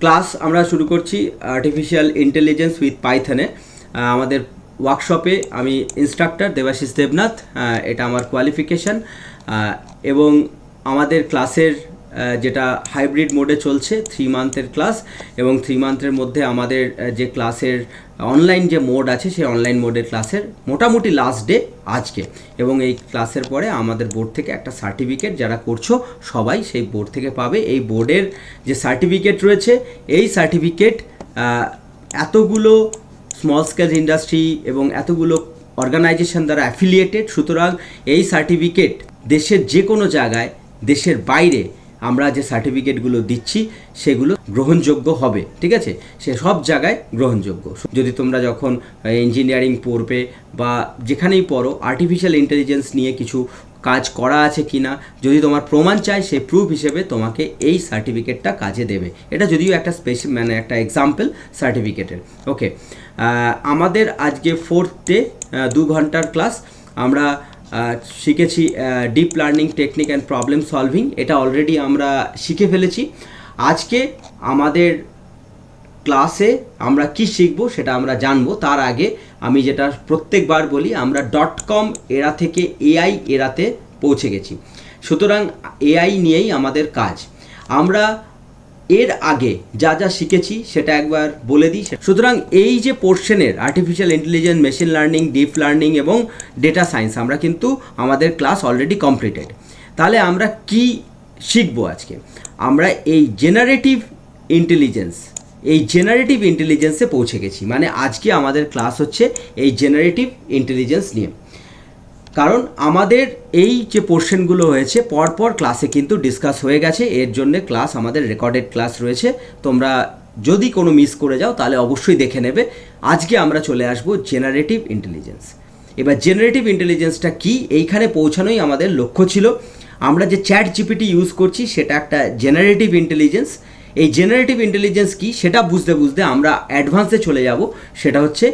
Class আমরা শুরু করছি আর্টিফিশিয়াল ইন্টেলিজেন্স উইথ পাইথনে। আমাদের ওয়ার্কশপে আমি ইনস্ট্রাক্টর দেবাশিস দেবনাথ, এটা আমার কোয়ালিফিকেশান। এবং আমাদের ক্লাসের যেটা হাইব্রিড মোডে চলছে 3 মান্থের ক্লাস, এবং 3 মান্থের মধ্যে আমাদের যে ক্লাসের অনলাইন যে মোড আছে সেই অনলাইন মোডের ক্লাসের মোটামুটি লাস্ট ডে আজকে। এবং এই ক্লাসের পরে আমাদের বোর্ড থেকে একটা সার্টিফিকেট যারা করছো সবাই সেই বোর্ড থেকে পাবে। এই বোর্ডের যে সার্টিফিকেট রয়েছে, এই সার্টিফিকেট এতগুলো স্মল স্কেল ইন্ডাস্ট্রি এবং এতগুলো অর্গানাইজেশন দ্বারা অ্যাফিলিয়েটেড, সুতরাং এই সার্টিফিকেট দেশের যে কোনো জায়গায়, দেশের বাইরে আমরা যে সার্টিফিকেটগুলো দিচ্ছি সেগুলো গ্রহণযোগ্য হবে, ঠিক আছে? সে সব জায়গায় গ্রহণযোগ্য। যদি তোমরা যখন ইঞ্জিনিয়ারিং পড়বে বা যেখানেই পড়ো, আর্টিফিশিয়াল ইন্টেলিজেন্স নিয়ে কিছু কাজ করা আছে কি না যদি তোমার প্রমাণ চাই, সেই প্রুফ হিসেবে তোমাকে এই সার্টিফিকেটটা কাজে দেবে। এটা যদিও একটা একটা এক্সাম্পল সার্টিফিকেটের। ওকে, আমাদের আজকে 4th ডে 2 ঘন্টার ক্লাস। আমরা শিখেছি deep learning technique and problem solving, এটা অলরেডি আমরা শিখে ফেলেছি। আজকে আমাদের ক্লাসে আমরা কি শিখবো সেটা আমরা জানবো। তার আগে আমি যেটা প্রত্যেকবার বলি, আমরা .com এরা থেকে AI এরাতে পৌঁছে গেছি, সুতরাং AI নিয়েই আমাদের কাজ। আমরা এর আগে যা যা শিখেছি সেটা একবার বলে দিই। সুতরাং এই যে পোর্শনের artificial intelligence, machine learning, deep learning এবং ডেটা সায়েন্স, আমরা কিন্তু আমাদের ক্লাস অলরেডি কমপ্লিটেড। তাহলে আমরা কি শিখবো আজকে? আমরা এই জেনারেটিভ ইন্টেলিজেন্সে পৌঁছে গেছি। মানে আজকে আমাদের ক্লাস হচ্ছে এই জেনারেটিভ ইন্টেলিজেন্স নিয়ে। কারণ আমাদের এই যে পোর্শনগুলো হয়েছে পরপর ক্লাসে কিন্তু ডিসকাস হয়ে গেছে, এর জন্য ক্লাস আমাদের রেকর্ডেড ক্লাস রয়েছে। তোমরা যদি কোনো মিস করে যাও তাহলে অবশ্যই দেখে নেবে। আজকে আমরা চলে আসব জেনারেটিভ ইন্টেলিজেন্স। এবার জেনারেটিভ ইন্টেলিজেন্সটা কি, এইখানে পৌঁছানোই আমাদের লক্ষ্য ছিল। আমরা যে চ্যাট জিপিটি ইউজ করছি সেটা একটা জেনারেটিভ ইন্টেলিজেন্স। এই জেনারেটিভ ইন্টেলিজেন্স কি সেটা বুঝতে বুঝতে আমরা অ্যাডভান্সে চলে যাব, সেটা হচ্ছে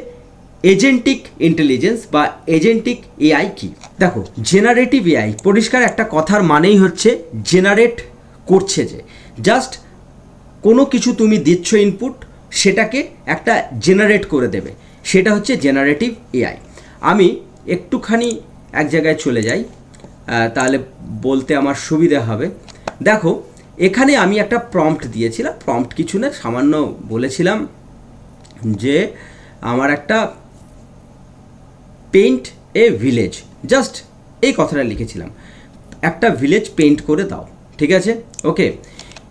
এজেন্টিক ইন্টেলিজেন্স বা এজেন্টিক AI কি। দেখো, জেনারেটিভ AI পরিষ্কার একটা কথার মানেই হচ্ছে জেনারেট করছে, যে জাস্ট কোনো কিছু তুমি দিচ্ছ ইনপুট, সেটাকে একটা জেনারেট করে দেবে, সেটা হচ্ছে জেনারেটিভ AI। আমি একটুখানি এক জায়গায় চলে যাই, তাহলে বলতে আমার সুবিধা হবে। দেখো, এখানে আমি একটা প্রম্পট দিয়েছিলাম, প্রম্পট কিছু না, সামান্য বলেছিলাম যে আমার একটা পেইন্ট এ ভিলেজ, জাস্ট এই কথাটা লিখেছিলাম, একটা ভিলেজ পেইন্ট করে দাও, ঠিক আছে? ওকে,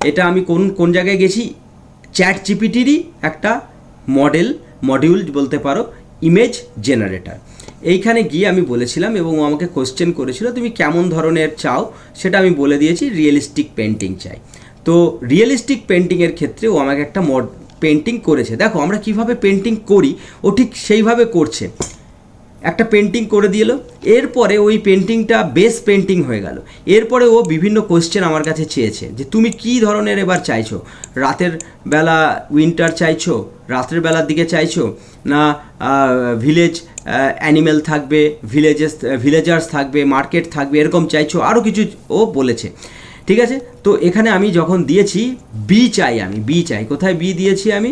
এটা আমি কোন জায়গায় গেছি, চ্যাট জিপিটিরই একটা মডিউল বলতে পারো, ইমেজ জেনারেটর। এইখানে গিয়ে আমি বলেছিলাম এবং ও আমাকে কোশ্চেন করেছিল তুমি কেমন ধরনের চাও, সেটা আমি বলে দিয়েছি রিয়েলিস্টিক পেন্টিং চাই। তো রিয়েলিস্টিক পেন্টিংয়ের ক্ষেত্রে ও আমাকে একটা পেন্টিং করেছে। দেখো আমরা কিভাবে পেন্টিং করি, ও ঠিক সেইভাবে করছে, একটা পেন্টিং করে দিল। এরপরে ওই পেন্টিংটা বেস পেন্টিং হয়ে গেল। এরপরে ও বিভিন্ন কোয়েশ্চেন আমার কাছে চেয়েছে যে তুমি কি ধরনের এবার চাইছো, রাতের বেলা উইন্টার চাইছো, রাতের বেলার দিকে চাইছো, না ভিলেজ অ্যানিম্যাল থাকবে, ভিলেজার্স থাকবে, মার্কেট থাকবে, এরকম চাইছো, আরও কিছু ও বলেছে, ঠিক আছে? তো এখানে আমি যখন দিয়েছি বি চাই, কোথায় বি দিয়েছি আমি,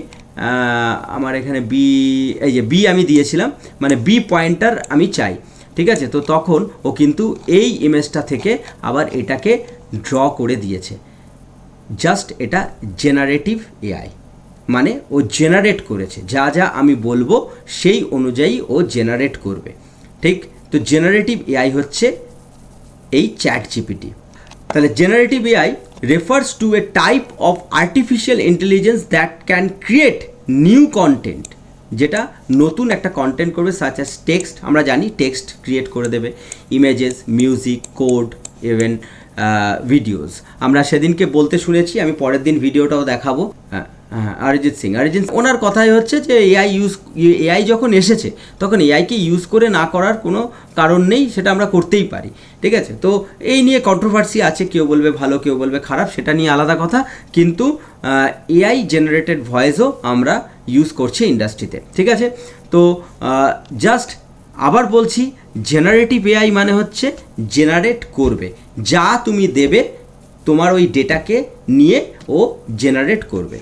আমার এখানে এই যে বি আমি দিয়েছিলাম, মানে বি পয়েন্টার আমি চাই, ঠিক আছে? তো তখন ও কিন্তু এই ইমেজটা থেকে আবার এটাকে ড্র করে দিয়েছে। জাস্ট এটা জেনারেটিভ AI, মানে ও জেনারেট করেছে, যা যা আমি বলবো সেই অনুযায়ী ও জেনারেট করবে, ঠিক? তো জেনারেটিভ AI হচ্ছে এই চ্যাট জিপিটি। তাহলে generative AI refers to a type of artificial intelligence that can create new content, যেটা নতুন একটা কন্টেন্ট করবে, সাচ অ্যাজ টেক্সট। আমরা জানি টেক্সট ক্রিয়েট করে দেবে, images, music, code, even videos. আমরা সেদিনকে বলতে শুনেছি, আমি পরের দিন ভিডিওটাও দেখাবো। অরিজিৎ সিং ওনার কথাই হচ্ছে যে AI যখন এসেছে তখন এআইকে ইউজ করে না করার কোনো কারণ নেই, সেটা আমরা করতেই পারি, ঠিক আছে? তো এই নিয়ে কন্ট্রোভার্সি আছে, কেউ বলবে ভালো, কেউ বলবে খারাপ, সেটা নিয়ে আলাদা কথা। কিন্তু AI জেনারেটেড ভয়েসও আমরা ইউজ করছি ইন্ডাস্ট্রিতে, ঠিক আছে? তো জাস্ট আবার বলছি, জেনারেটিভ AI মানে হচ্ছে জেনারেট করবে, যা তুমি দেবে তোমার ওই ডেটাকে নিয়ে ও জেনারেট করবে।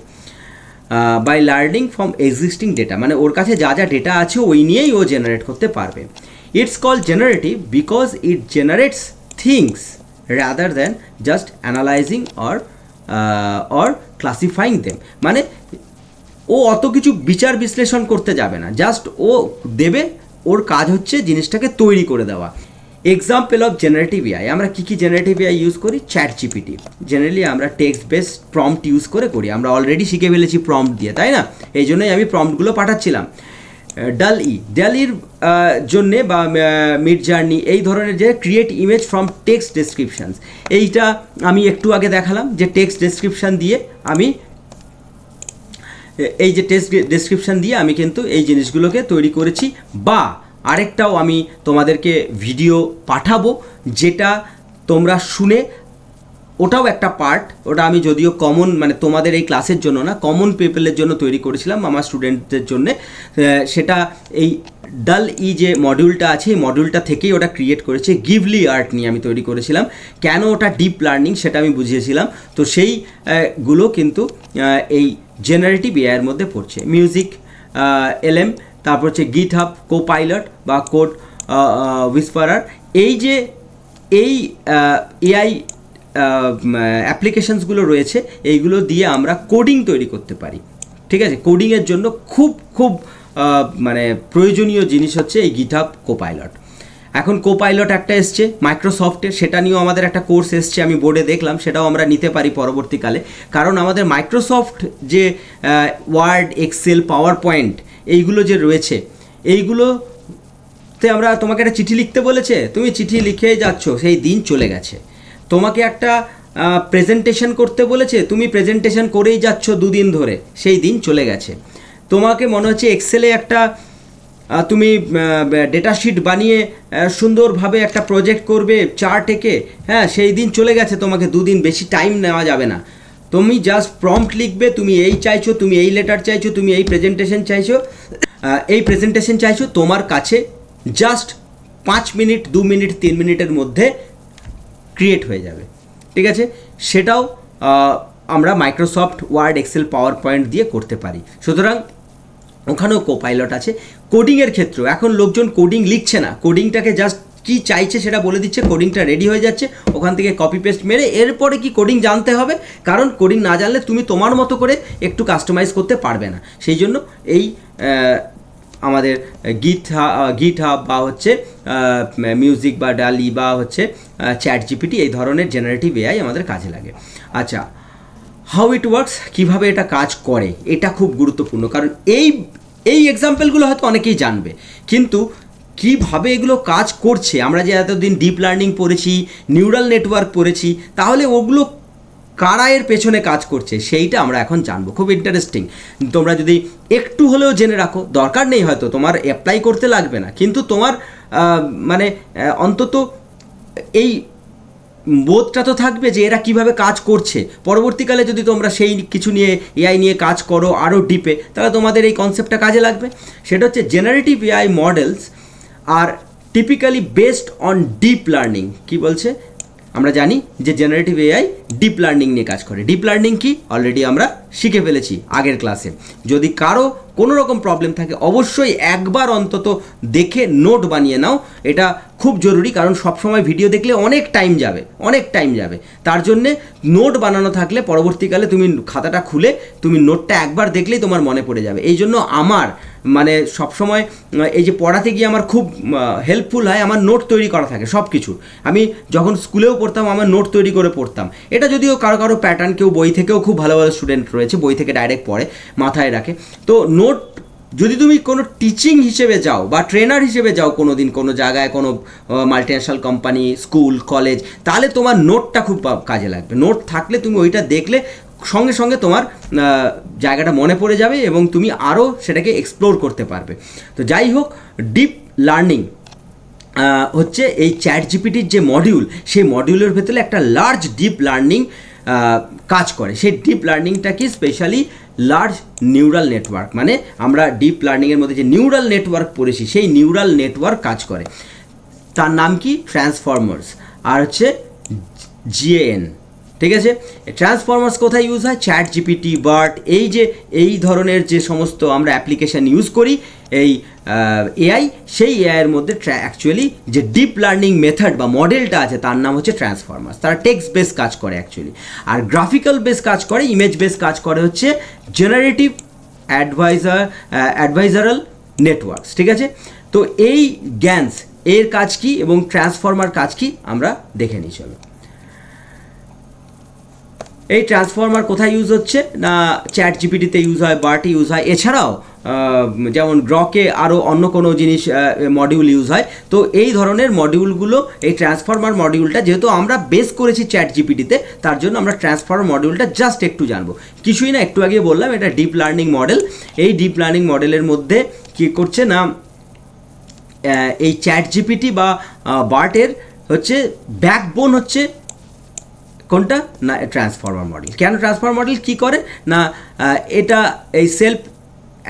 By learning from existing data, মানে ওর কাছে যা যা ডেটা আছে ওই নিয়েই ও জেনারেট করতে পারবে। It's call generative because it generates things rather than just analysing or ক্লাসিফাইং them, মানে ও অত কিছু বিচার বিশ্লেষণ করতে যাবে না, জাস্ট ও দেবে, ওর কাজ হচ্ছে জিনিসটাকে তৈরি করে দেওয়া। এক্সাম্পল অফ জেনারেটিভ এআই, আমরা কী কী জেনারেটিভ এআই ইউজ করি? চ্যাট জিপিটি জেনারেলি আমরা টেক্সট বেসড প্রম্পট ইউজ করে করি, আমরা অলরেডি শিখে ফেলেছি প্রম্পট দিয়ে, তাই না? এই জন্যই আমি প্রম্পটগুলো পাঠাচ্ছিলাম। ডাল-ইর জন্যে বা মিড জার্নি এই ধরনের যে ক্রিয়েট ইমেজ ফ্রম টেক্সট ডেসক্রিপশানস, এইটা আমি একটু আগে দেখালাম যে টেক্সট ডেসক্রিপশান দিয়ে আমি এই যে টেক্সট ডেসক্রিপশান দিয়ে আমি কিন্তু এই জিনিসগুলোকে তৈরি করেছি। বা আরেকটাও আমি তোমাদেরকে ভিডিও পাঠাবো যেটা তোমরা শুনে, ওটাও একটা পার্ট, ওটা আমি যদিও কমন মানে তোমাদের এই ক্লাসের জন্য না, কমন পিপলের জন্য তৈরি করেছিলাম, আমার স্টুডেন্টদের জন্য। সেটা এই ডাল-ই যে মডিউলটা আছে এই মডিউলটা থেকেই ওটা ক্রিয়েট করেছে। গিভলি আর্ট নিয়ে আমি তৈরি করেছিলাম, কেন ওটা ডিপ লার্নিং সেটা আমি বুঝিয়েছিলাম। তো সেইগুলো কিন্তু এই জেনারেটিভ এআইয়ের মধ্যে পড়ছে। মিউজিক এলএম, তারপর হচ্ছে গিটহাব, কোপাইলট বা কোড হুইসপারার, এই যে এই এআই অ্যাপ্লিকেশানসগুলো রয়েছে এইগুলো দিয়ে আমরা কোডিং তৈরি করতে পারি, ঠিক আছে? কোডিংয়ের জন্য খুব খুব মানে প্রয়োজনীয় জিনিস হচ্ছে এই গিটহাব কোপাইলট। এখন কোপাইলট একটা এসছে মাইক্রোসফটের, সেটা নিয়েও আমাদের একটা কোর্স এসছে, আমি বোর্ডে দেখলাম, সেটাও আমরা নিতে পারি পরবর্তীকালে। কারণ আমাদের মাইক্রোসফট যে ওয়ার্ড, এক্সেল, পাওয়ার পয়েন্ট এইগুলো যে রয়েছে, এইগুলোতে আমরা তোমাকে একটা চিঠি লিখতে বলেছে, তুমি চিঠি লিখে যাচ্ছ, সেই দিন চলে গেছে। তোমাকে একটা প্রেজেন্টেশন করতে বলেছে, তুমি প্রেজেন্টেশন করেই যাচ্ছ 2 দিন ধরে, সেই দিন চলে গেছে। তোমাকে মনে হচ্ছে এক্সেলে একটা তুমি ডেটা শিট বানিয়ে সুন্দরভাবে একটা প্রজেক্ট করবে চার্ট এঁকে, হ্যাঁ, সেই দিন চলে গেছে, তোমাকে 2 দিন, বেশি টাইম নেওয়া যাবে না। তুমি জাস্ট প্রম্পট লিখবে, তুমি এই চাইছো, তুমি এই লেটার চাইছো, তুমি এই প্রেজেন্টেশন চাইছো, তোমার কাছে জাস্ট 5 মিনিট, 2 মিনিট, 3 মিনিটের মধ্যে ক্রিয়েট হয়ে যাবে, ঠিক আছে? সেটাও আমরা Microsoft Word, Excel, PowerPoint দিয়ে করতে পারি। সুতরাং ওখানেও কোপাইলট আছে। কোডিংয়ের ক্ষেত্রেও এখন লোকজন কোডিং লিখছে না, কোডিংটাকে জাস্ট কী চাইছে সেটা বলে দিচ্ছে, কোডিংটা রেডি হয়ে যাচ্ছে, ওখান থেকে কপি পেস্ট মেরে এরপরে কি কোডিং জানতে হবে, কারণ কোডিং না জানলে তুমি তোমার মতো করে একটু কাস্টমাইজ করতে পারবে না। সেই জন্য এই আমাদের গিটহাব বা হচ্ছে মিউজিক বা ডাল-ই বা হচ্ছে চ্যাট জিপিটি, এই ধরনের জেনারেটিভ এআই আমাদের কাজে লাগে। আচ্ছা, হাউ ইট ওয়ার্কস, কীভাবে এটা কাজ করে, এটা খুব গুরুত্বপূর্ণ, কারণ এই এক্সাম্পলগুলো হয়তো অনেকেই জানবে, কিন্তু কিভাবে এগুলো কাজ করছে, আমরা যে এতদিন ডিপ লার্নিং পড়েছি, নিউরাল নেটওয়ার্ক পড়েছি, তাহলে ওগুলো কারা এর পেছনে কাজ করছে সেইটা আমরা এখন জানবো। খুব ইন্টারেস্টিং, তোমরা যদি একটু হলেও জেনে রাখো, দরকার নেই হয়তো তোমার অ্যাপ্লাই করতে লাগবে না, কিন্তু তোমার মানে অন্তত এই বোধটা তো থাকবে যে এরা কিভাবে কাজ করছে। পরবর্তীকালে যদি তোমরা সেই কিছু নিয়ে এআই নিয়ে কাজ করো আরও ডিপে, তাহলে তোমাদের এই কনসেপ্টটা কাজে লাগবে। সেটা হচ্ছে জেনারেটিভ এআই মডেলস আর typically based on deep learning. কি বলছে? আমরা জানি যে জেনারেটিভ এআই ডিপ লার্নিং নিয়ে কাজ করে। ডিপ লার্নিং কি অলরেডি আমরা শিখে ফেলেছি আগের ক্লাসে। যদি কারো কোনো রকম প্রবলেম থাকে অবশ্যই একবার অন্তত দেখে নোট বানিয়ে নাও, এটা খুব জরুরি, কারণ সবসময় ভিডিও দেখলে অনেক টাইম যাবে। তার জন্যে নোট বানানো থাকলে পরবর্তীকালে তুমি খাতাটা খুলে তুমি নোটটা একবার দেখলেই তোমার মনে পড়ে যাবে। এই জন্য আমার মানে সবসময় এই যে পড়াতে গিয়ে আমার খুব হেল্পফুল হয়, আমার নোট তৈরি করা থাকে সব কিছু। আমি যখন স্কুলেও পড়তাম আমার নোট তৈরি করে পড়তাম। এটা যদিও কারো প্যাটার্ন, কেউ বই থেকেও খুব ভালো ভালো স্টুডেন্ট রয়েছে, বই থেকে ডাইরেক্ট পড়ে, মাথায় রাখে। তো নোট যদি তুমি কোনো টিচিং হিসেবে যাও বা ট্রেনার হিসেবে যাও কোনো দিন কোনো জায়গায়, কোনো মাল্টিন্যাশনাল কোম্পানি, স্কুল, কলেজ, তাহলে তোমার নোটটা খুব কাজে লাগবে। নোট থাকলে তুমি ওইটা দেখলে সঙ্গে সঙ্গে তোমার জায়গাটা মনে পড়ে যাবে এবং তুমি আরও সেটাকে এক্সপ্লোর করতে পারবে। তো যাই হোক, ডিপ লার্নিং হচ্ছে এই চ্যাট জিপিটির যে মডিউল, সেই মডিউলের ভেতরে একটা লার্জ ডিপ লার্নিং কাজ করে। সেই ডিপ লার্নিংটা কি স্পেশালি লার্জ নিউরাল নেটওয়ার্ক, মানে আমরা ডিপ লার্নিংয়ের মধ্যে যে নিউরাল নেটওয়ার্ক পড়েছি সেই নিউরাল নেটওয়ার্ক কাজ করে। তার নাম কি? ট্রান্সফর্মার্স, আর হচ্ছে GAN, ঠিক আছে। ট্রান্সফরমার্স কোথায় ইউজ হয়? চ্যাট জিপিটি, বার্ট, এই ধরনের যে সমস্ত আমরা অ্যাপ্লিকেশান ইউজ করি এই এআই, সেই এআইয়ের মধ্যে অ্যাকচুয়ালি যে ডিপ লার্নিং মেথড বা মডেলটা আছে তার নাম হচ্ছে ট্রান্সফরমার্স। তারা টেক্সট বেস কাজ করে অ্যাকচুয়ালি, আর গ্রাফিক্যাল বেস কাজ করে, ইমেজ বেস কাজ করে হচ্ছে জেনারেটিভ অ্যাডভাইজারাল নেটওয়ার্কস। ঠিক আছে, তো এই গ্যান্স এর কাজ কি এবং ট্রান্সফর্মার কাজ কি আমরা দেখে নিই চলো। এই ট্রান্সফর্মার কোথায় ইউজ হচ্ছে না চ্যাট জিপিটিতে ইউজ হয়, বার্টে ইউজ হয়, এছাড়াও যেমন গ্রকে আরও অন্য কোনো জিনিস মডিউল ইউজ হয়। তো এই ধরনের মডিউলগুলো, এই ট্রান্সফর্মার মডিউলটা যেহেতু আমরা বেস করেছি চ্যাট জিপিটিতে, তার জন্য আমরা ট্রান্সফর্মার মডিউলটা জাস্ট একটু জানবো। কিছুই না, একটু আগে বললাম এটা ডিপ লার্নিং মডেল। এই ডিপ লার্নিং মডেলের মধ্যে কী করছে না এই চ্যাট জিপিটি বা বার্টের হচ্ছে ব্যাকবোন হচ্ছে কোনটা না ট্রান্সফর্মার মডেল। কেন ট্রান্সফর্মার মডেল কী করে না এটা এই self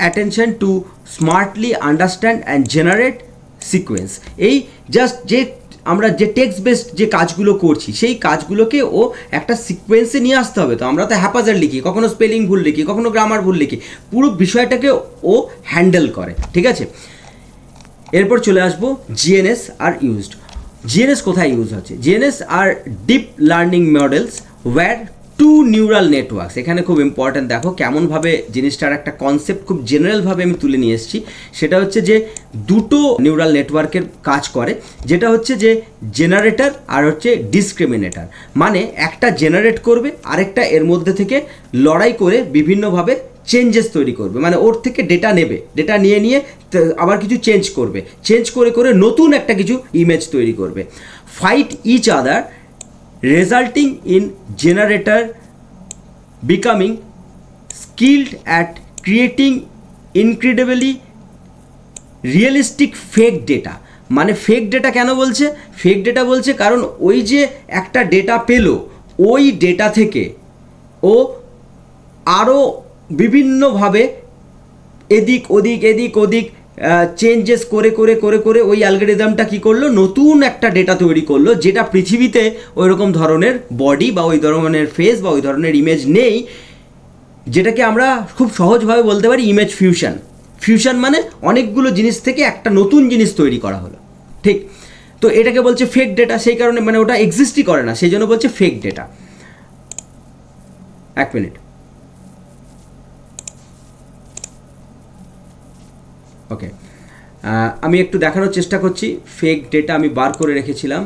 attention to smartly understand and generate sequence, এই জাস্ট যে আমরা যে টেক্সট বেসড যে কাজগুলো করছি সেই কাজগুলোকে ও একটা সিকোয়েন্সে নিয়ে আসতে হবে। তো আমরা তো হ্যাপাজার লিখি, কখনো স্পেলিং ভুল লিখি, কখনো গ্রামার ভুল লিখি, পুরো বিষয়টাকে ও হ্যান্ডেল করে। ঠিক আছে, এরপর চলে আসবো জিএনএস আর ইউজড। জিএনএস কোথায় ইউজ হচ্ছে? জিএনএস আর deep learning models where two neural networks. এখানে খুব ইম্পর্ট্যান্ট, দেখো কেমনভাবে জিনিসটার একটা কনসেপ্ট খুব জেনারেলভাবে আমি তুলে নিয়ে এসেছি। সেটা হচ্ছে যে দুটো নিউরাল নেটওয়ার্কের কাজ করে, যেটা হচ্ছে যে জেনারেটর আর হচ্ছে ডিসক্রিমিনেটর। মানে একটা জেনারেট করবে, আরেকটা এর মধ্যে থেকে লড়াই করে বিভিন্নভাবে চেঞ্জেস তৈরি করবে। মানে ওর থেকে ডেটা নেবে, ডেটা নিয়ে আবার কিছু চেঞ্জ করবে, চেঞ্জ করে নতুন একটা কিছু ইমেজ তৈরি করবে। Fight each other resulting in generator becoming skilled at creating incredibly realistic fake data. মানে ফেক ডেটা কেন বলছে? ফেক ডেটা বলছে কারণ ওই যে একটা ডেটা পেলো, ওই ডেটা থেকে ও আরও বিভিন্নভাবে এদিক ওদিক চেঞ্জেস করে ওই অ্যালগরিদমটা কী করলো, নতুন একটা ডেটা তৈরি করলো, যেটা পৃথিবীতে ওই রকম ধরনের বডি বা ওই ধরনের ফেস বা ওই ধরনের ইমেজ নেই, যেটাকে আমরা খুব সহজভাবে বলতে পারি ইমেজ ফিউশন। ফিউশন মানে অনেকগুলো জিনিস থেকে একটা নতুন জিনিস তৈরি করা হলো। ঠিক, তো এটাকে বলছে ফেক ডেটা। সেই কারণে মানে ওটা এক্সিস্টই করে না, সেই জন্য বলছে ফেক ডেটা। এক মিনিট, ওকে, আমি একটু দেখানোর চেষ্টা করছি। ফেক ডেটা আমি বার করে রেখেছিলাম,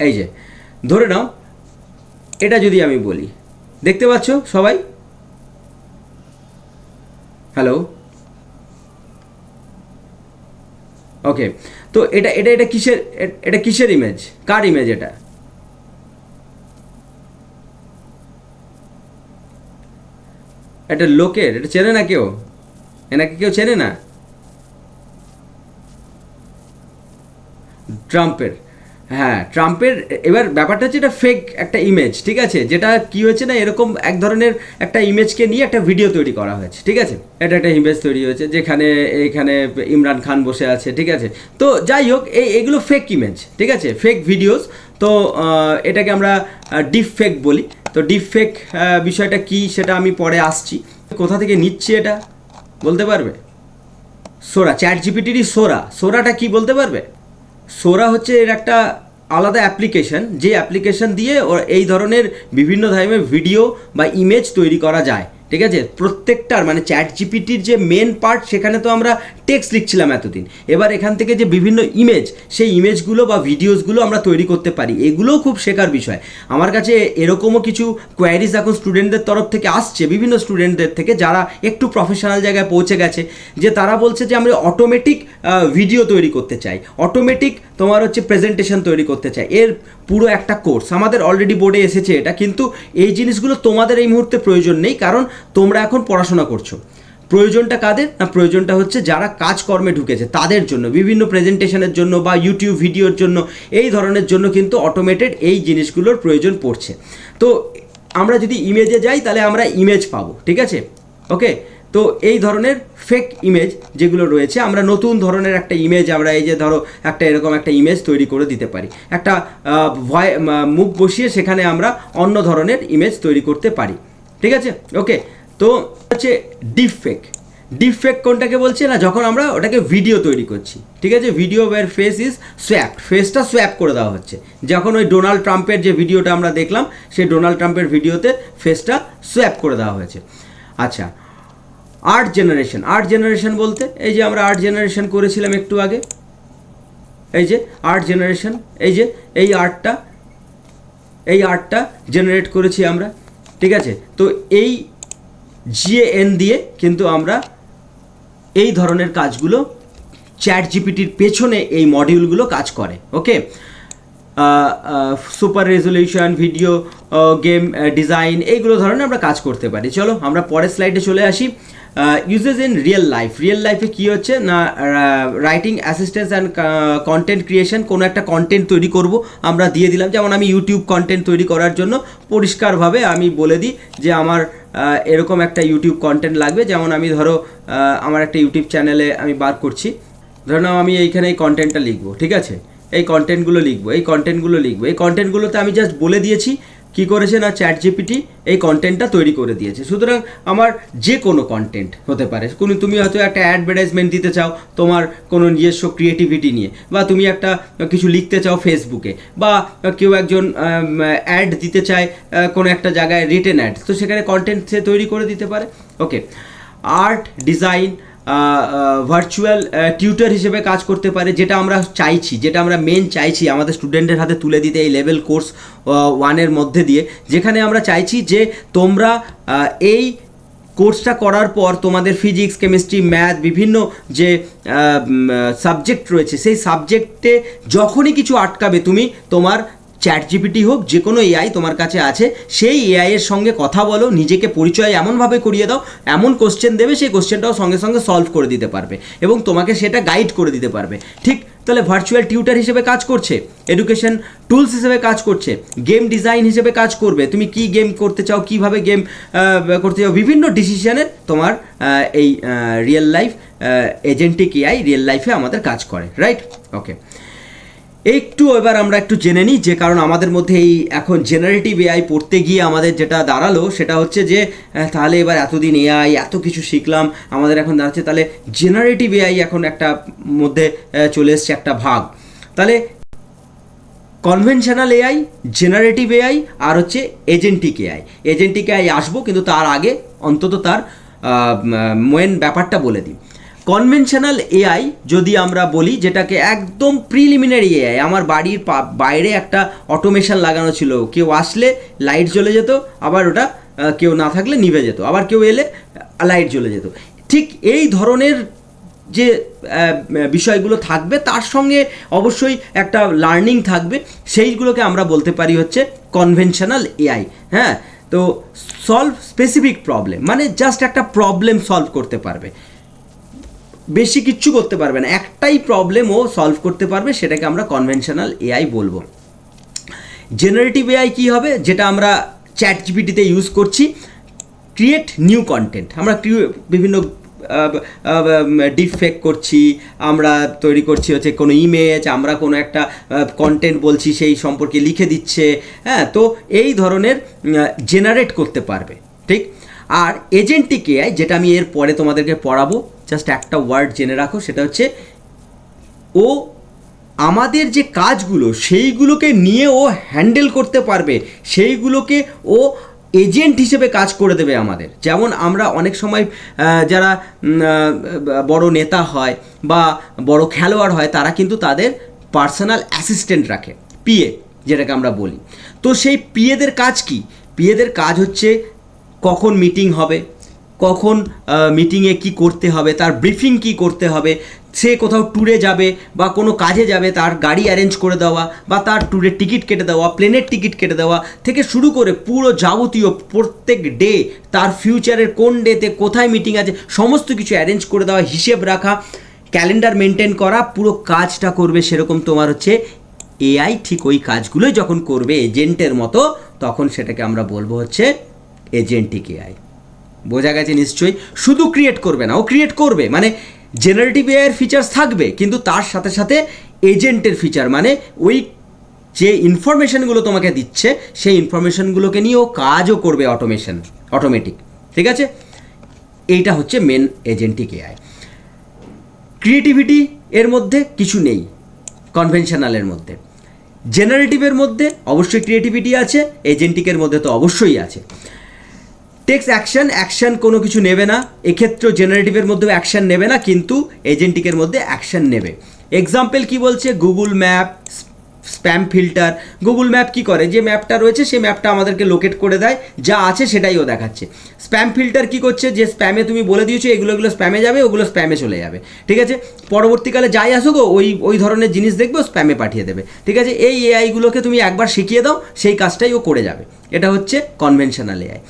এই যে ধরে নাও এটা যদি আমি বলি, দেখতে পাচ্ছ সবাই? হ্যালো, ওকে, তো এটা কিসের ইমেজ? কার ইমেজ এটা? এটা লোকের, এটা চেনে না কেউ? এনাকে কেউ চেনে না? ট্রাম্পের, হ্যাঁ ট্রাম্পের। এবার ব্যাপারটা হচ্ছে এটা ফেক একটা ইমেজ, ঠিক আছে, যেটা কি হয়েছে না এরকম এক ধরনের একটা ইমেজকে নিয়ে একটা ভিডিও তৈরি করা হয়েছে। ঠিক আছে, এটা একটা ইমেজ তৈরি হয়েছে যেখানে এখানে ইমরান খান বসে আছে। ঠিক আছে, তো যাই হোক এগুলো ফেক ইমেজ, ঠিক আছে, ফেক ভিডিওস। তো এটাকে আমরা ডিপ ফেক বলি। তো ডিপ ফেক বিষয়টা কি সেটা আমি পরে আসছি। কোথা থেকে নিচ্ছি এটা বলতে পারবে? সোরা, চ্যাট জিপিটিরই সোরাটা কি বলতে পারবে? সোরা হচ্ছে এর একটা আলাদা অ্যাপ্লিকেশন, যে অ্যাপ্লিকেশন দিয়ে এই ধরনের বিভিন্ন ধরনের ভিডিও বা ইমেজ তৈরি করা যায়। ঠিক আছে, প্রত্যেকটার মানে চ্যাট জিপিটির যে মেন পার্ট, সেখানে তো আমরা টেক্সট লিখছিলাম এতদিন, এবার এখান থেকে যে বিভিন্ন ইমেজ, সেই ইমেজগুলো বা ভিডিওসগুলো আমরা তৈরি করতে পারি। এগুলোও খুব শেখার বিষয়। আমার কাছে এরকমও কিছু কোয়ারিজ এখন স্টুডেন্টদের তরফ থেকে আসছে, বিভিন্ন স্টুডেন্টদের থেকে যারা একটু প্রফেশনাল জায়গায় পৌঁছে গেছে, যে তারা বলছে যে আমরা অটোমেটিক ভিডিও তৈরি করতে চাই, অটোমেটিক তোমার হচ্ছে প্রেজেন্টেশন তৈরি করতে চাই। এর পুরো একটা কোর্স আমাদের অলরেডি বোর্ডে এসেছে এটা, কিন্তু এই জিনিসগুলো তোমাদের এই মুহূর্তে প্রয়োজন নেই, কারণ তোমরা এখন পড়াশোনা করছো। প্রয়োজনটা কাদের না? প্রয়োজনটা হচ্ছে যারা কাজকর্মে ঢুকেছে তাদের জন্য, বিভিন্ন প্রেজেন্টেশনের জন্য বা ইউটিউব ভিডিওর জন্য, এই ধরনের জন্য কিন্তু অটোমেটেড এই জিনিসগুলোর প্রয়োজন পড়ছে। তো আমরা যদি ইমেজে যাই তাহলে আমরা ইমেজ পাবো। ঠিক আছে, ওকে, তো তো এই ধরনের ফেক ইমেজ যেগুলো রয়েছে, আমরা নতুন ধরনের একটা ইমেজ, আমরা এই যে ধরো একটা এরকম একটা ইমেজ তৈরি করে দিতে পারি, একটা মুখ বসিয়ে সেখানে আমরা অন্য ধরনের ইমেজ তৈরি করতে পারি, ঠিক আছে? ওকে, তো হচ্ছে ডিপ ফেক কোনটাকে বলছে না, যখন আমরা ওটাকে ভিডিও তৈরি করছি, ঠিক আছে? Video where face is swap, ফেসটা সোয়াপ করে দেওয়া হচ্ছে। যখন ওই ডোনাল্ড ট্রাম্পের যে ভিডিওটা আমরা দেখলাম, সেই ডোনাল্ড ট্রাম্পের ভিডিওতে ফেসটা সোয়াপ করে দেওয়া হয়েছে। আচ্ছা, আর্ট জেনারেশন বলতে এই যে আমরা আর্ট জেনারেশন করেছিলাম একটু আগে, এই যে আর্ট জেনারেশন, এই যে এই আর্টটা জেনারেট করেছি আমরা, ঠিক আছে? তো এই GAN দিয়ে কিন্তু আমরা এই ধরনের কাজগুলো, চ্যাট জিপিটির পেছনে এই মডিউলগুলো কাজ করে। Okay, super resolution, video game design, এইগুলো ধরনের আমরা কাজ করতে পারি। চলো আমরা পরের স্লাইডে চলে আসি। ইউজেস ইন রিয়েল লাইফে কী হচ্ছে না, writing assistance and content creation, কোনো একটা কন্টেন্ট তৈরি করব, আমরা দিয়ে দিলাম। যেমন আমি ইউটিউব কন্টেন্ট তৈরি করার জন্য পরিষ্কারভাবে আমি বলে দিই যে আমার এরকম একটা ইউটিউব কন্টেন্ট লাগবে। যেমন আমি ধরো আমার একটা ইউটিউব চ্যানেলে আমি বার করছি, ধরো আমি এইখানে এই কন্টেন্টটা লিখবো, ঠিক আছে? এই কন্টেন্টগুলোতে আমি জাস্ট বলে দিয়েছি, কি করেছে না চ্যাট জিপিটি এই কন্টেন্টটা তৈরি করে দিয়েছে। সুতরাং আমার যে কোনো কন্টেন্ট হতে পারে, তুমি হয়তো একটা অ্যাডভার্টাইজমেন্ট দিতে চাও তোমার কোনো নিজস্ব ক্রিয়েটিভিটি নিয়ে, বা তুমি একটা কিছু লিখতে চাও ফেসবুকে, বা কেউ একজন অ্যাড দিতে চায় কোনো একটা জায়গায়, রিটেন অ্যাড, তো সেখানে কন্টেন্ট সে তৈরি করে দিতে পারে। ওকে, আর্ট ডিজাইন ভার্চুয়াল টিউটর হিসেবে কাজ করতে পারে, যেটা আমরা চাইছি, যেটা আমরা মেন চাইছি আমাদের স্টুডেন্টের হাতে তুলে দিতে এই লেভেল কোর্স 1-এর মধ্যে দিয়ে, যেখানে আমরা চাইছি যে তোমরা এই কোর্সটা করার পর তোমাদের ফিজিক্স, কেমিস্ট্রি, ম্যাথ, বিভিন্ন যে সাবজেক্ট রয়েছে, সেই সাবজেক্টে যখনই কিছু আটকাবে, তুমি তোমার চ্যাট জিপিটি হোক, যে কোনো এআই তোমার কাছে আছে, সেই এআইয়ের সঙ্গে কথা বলো, নিজেকে পরিচয় এমনভাবে করিয়ে দাও, এমন কোশ্চেন দেবে, সেই কোশ্চেনটাও সঙ্গে সঙ্গে সলভ করে দিতে পারবে এবং তোমাকে সেটা গাইড করে দিতে পারবে। ঠিক তাহলে ভার্চুয়াল টিউটার হিসেবে কাজ করছে, এডুকেশন টুলস হিসেবে কাজ করছে, গেম ডিজাইন হিসেবে কাজ করবে, তুমি কি গেম করতে চাও, কিভাবে গেম করতে চাও, বিভিন্ন ডিসিশনের তোমার এই real life agentic AI real লাইফে আমাদের কাজ করে, রাইট? ওকে, একটু এবার আমরা একটু জেনে নিই, যে কারণ আমাদের মধ্যে এই এখন জেনারেটিভ এআই পড়তে গিয়ে আমাদের যেটা দাঁড়ালো সেটা হচ্ছে যে তাহলে এবার এতদিন এআই এত কিছু শিখলাম, আমাদের এখন দাঁড়াচ্ছে তাহলে জেনারেটিভ এআই এখন একটা মধ্যে চলে এসছে একটা ভাগ। তাহলে কনভেনশনাল এআই, জেনারেটিভ এআই আর হচ্ছে এজেন্টিক এআই আসবো, কিন্তু তার আগে অন্তত তার মেন ব্যাপারটা বলে দিই। কনভেনশনাল এআই যদি আমরা বলি, যেটাকে একদম প্রিলিমিনারি এআই, আমার বাড়ির বাইরে একটা অটোমেশন লাগানো ছিল, কেউ আসলে লাইট জ্বলে যেত, আবার ওটা কেউ না থাকলে নিভে যেত, আবার কেউ এলে লাইট জ্বলে যেত, ঠিক এই ধরনের যে বিষয়গুলো থাকবে, তার সঙ্গে অবশ্যই একটা লার্নিং থাকবে, সেইগুলোকে আমরা বলতে পারি হচ্ছে কনভেনশনাল এআই। হ্যাঁ, তো সলভ স্পেসিফিক প্রবলেম, মানে জাস্ট একটা প্রবলেম সলভ করতে পারবে, বেশি কিচ্ছু করতে পারবে না, একটাই প্রবলেম ও সলভ করতে পারবে, সেটাকে আমরা কনভেনশনাল এআই বলবো। জেনারেটিভ এআই কী হবে, যেটা আমরা চ্যাট জিপিটিতে ইউজ করছি, ক্রিয়েট নিউ কন্টেন্ট, আমরা বিভিন্ন ডিফেক্ট করছি, আমরা তৈরি করছি হচ্ছে কোনো ইমেজ, আমরা কোনো একটা কন্টেন্ট বলছি, সেই সম্পর্কে লিখে দিচ্ছে, হ্যাঁ, তো এই ধরনের জেনারেট করতে পারবে, ঠিক। আর এজেন্টিক এআই, যেটা আমি এর পরে তোমাদেরকে পড়াবো, জাস্ট একটা ওয়ার্ড জেনে রাখো, সেটা হচ্ছে ও আমাদের যে কাজগুলো সেইগুলোকে নিয়ে ও হ্যান্ডেল করতে পারবে, সেইগুলোকে ও এজেন্ট হিসেবে কাজ করে দেবে আমাদের। যেমন আমরা অনেক সময় যারা বড় নেতা হয় বা বড় খেলোয়াড় হয়, তারা কিন্তু তাদের পার্সোনাল অ্যাসিস্ট্যান্ট রাখে, পিএ যেটাকে আমরা বলি। তো সেই পিএদের কাজ কি? পিএদের কাজ হচ্ছে কখন মিটিং হবে, কখন মিটিংয়ে কি করতে হবে, তার ব্রিফিং কি করতে হবে, সে কোথাও ট্যুরে যাবে বা কোনো কাজে যাবে, তার গাড়ি অ্যারেঞ্জ করে দেওয়া বা তার ট্যুরের টিকিট কেটে দেওয়া, প্লেনের টিকিট কেটে দেওয়া থেকে শুরু করে পুরো যাবতীয় প্রত্যেক ডে, তার ফিউচারের কোন ডেতে কোথায় মিটিং আছে, সমস্ত কিছু অ্যারেঞ্জ করে দেওয়া, হিসেব রাখা, ক্যালেন্ডার মেনটেন করা, পুরো কাজটা করবে সেরকম তোমার হচ্ছে এআই। ঠিক ওই কাজগুলোই যখন করবে এজেন্টের মতো, তখন সেটাকে আমরা বলবো হচ্ছে এজেন্টিক এআই। বোঝা গেছে নিশ্চয়ই। শুধু ক্রিয়েট করবে না, ও ক্রিয়েট করবে মানে জেনারেটিভ এআইয়ের ফিচার্স থাকবে, কিন্তু তার সাথে সাথে এজেন্টের ফিচার, মানে ওই যে ইনফরমেশনগুলো তোমাকে দিচ্ছে সেই ইনফরমেশনগুলোকে নিয়ে ও কাজও করবে অটোমেটিক, ঠিক আছে। এইটা হচ্ছে মেন এজেন্টিক এআই। ক্রিয়েটিভিটি এর মধ্যে কিছু নেই কনভেনশনালের মধ্যে। জেনারেটিভের মধ্যে অবশ্যই ক্রিয়েটিভিটি আছে, এজেন্টিকের মধ্যে তো অবশ্যই আছে। টেক্স অ্যাকশন কোনো কিছু নেবে না, এক্ষেত্রেও জেনারেটিভের মধ্যেও অ্যাকশন নেবে না, কিন্তু এজেন্টিকের মধ্যে অ্যাকশন নেবে। এক্সাম্পল কি বলছে, Google map, spam filter. Google map কি করে, যে ম্যাপটা রয়েছে সেই ম্যাপটা আমাদেরকে লোকেট করে দেয়, যা আছে সেটাই ও দেখাচ্ছে। স্প্যাম ফিল্টার কি করছে, যে স্প্যামে তুমি বলে দিয়েছো এগুলো স্প্যামে যাবে, ওগুলো স্প্যামে চলে যাবে, ঠিক আছে। পরবর্তীকালে যাই আসুক ওই ধরনের জিনিস দেখবে ও স্প্যামে পাঠিয়ে দেবে, ঠিক আছে। এই এআইগুলোকে তুমি একবার শিখিয়ে দাও, সেই কাজটাই ও করে যাবে। এটা হচ্ছে কনভেনশনাল এআই।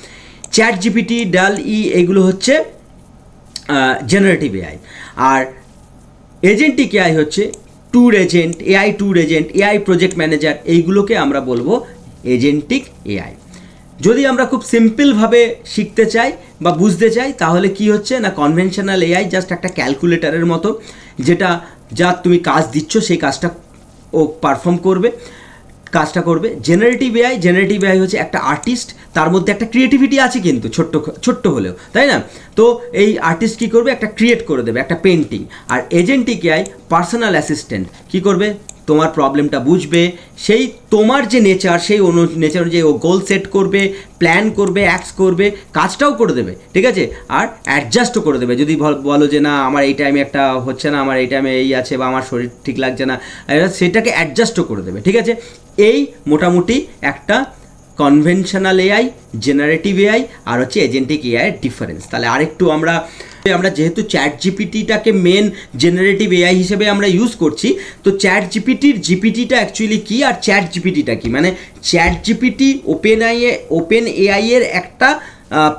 চ্যাট জিপিটি, ডাল-ই এগুলো হচ্ছে জেনারেটিভ এআই। আর এজেন্টিক এআই হচ্ছে tour agent, AI tour agent, AI project manager, এইগুলোকে আমরা বলবো এজেন্টিক এআই। যদি আমরা খুব সিম্পলভাবে শিখতে চাই বা বুঝতে চাই, তাহলে কি হচ্ছে না, কনভেনশনাল এআই জাস্ট একটা ক্যালকুলেটরের মতো, যা তুমি কাজ দিচ্ছ সেই কাজটা ও পারফর্ম করবে, কাজটা করবে। জেনারেটিভ এআই হচ্ছে একটা আর্টিস্ট, তার মধ্যে একটা ক্রিয়েটিভিটি আছে কিন্তু ছোট্ট হলেও, তাই না। তো এই আর্টিস্ট কী করবে, একটা ক্রিয়েট করে দেবে একটা পেন্টিং। আর এজেন্টিক এআই পার্সোনাল অ্যাসিস্ট্যান্ট, কী করবে, তোমার প্রবলেমটা বুঝবে, সেই তোমার যে নেচার সেই নেচার অনুযায়ী ও গোল সেট করবে, প্ল্যান করবে, অ্যাক্টস করবে, কাজটাও করে দেবে, ঠিক আছে। আর অ্যাডজাস্টও করে দেবে, যদি বলো যে না আমার এই টাইমে একটা হচ্ছে না, আমার এই টাইমে এই আছে, বা আমার শরীর ঠিক লাগছে না, সেটাকে অ্যাডজাস্টও করে দেবে, ঠিক আছে। এই মোটামুটি একটা কনভেনশনাল এআই, জেনারেটিভ এআই আর হচ্ছে এজেন্টিক এআইয়ের ডিফারেন্স। তাহলে আরেকটু আমরা যেহেতু চ্যাট জিপিটিটাকে মেন জেনারেটিভ এআই হিসেবে আমরা ইউজ করছি, তো চ্যাট জিপিটিটা অ্যাকচুয়ালি কী আর চ্যাট জিপিটিটা কী, মানে চ্যাট জিপিটি ওপেন এআই এর একটা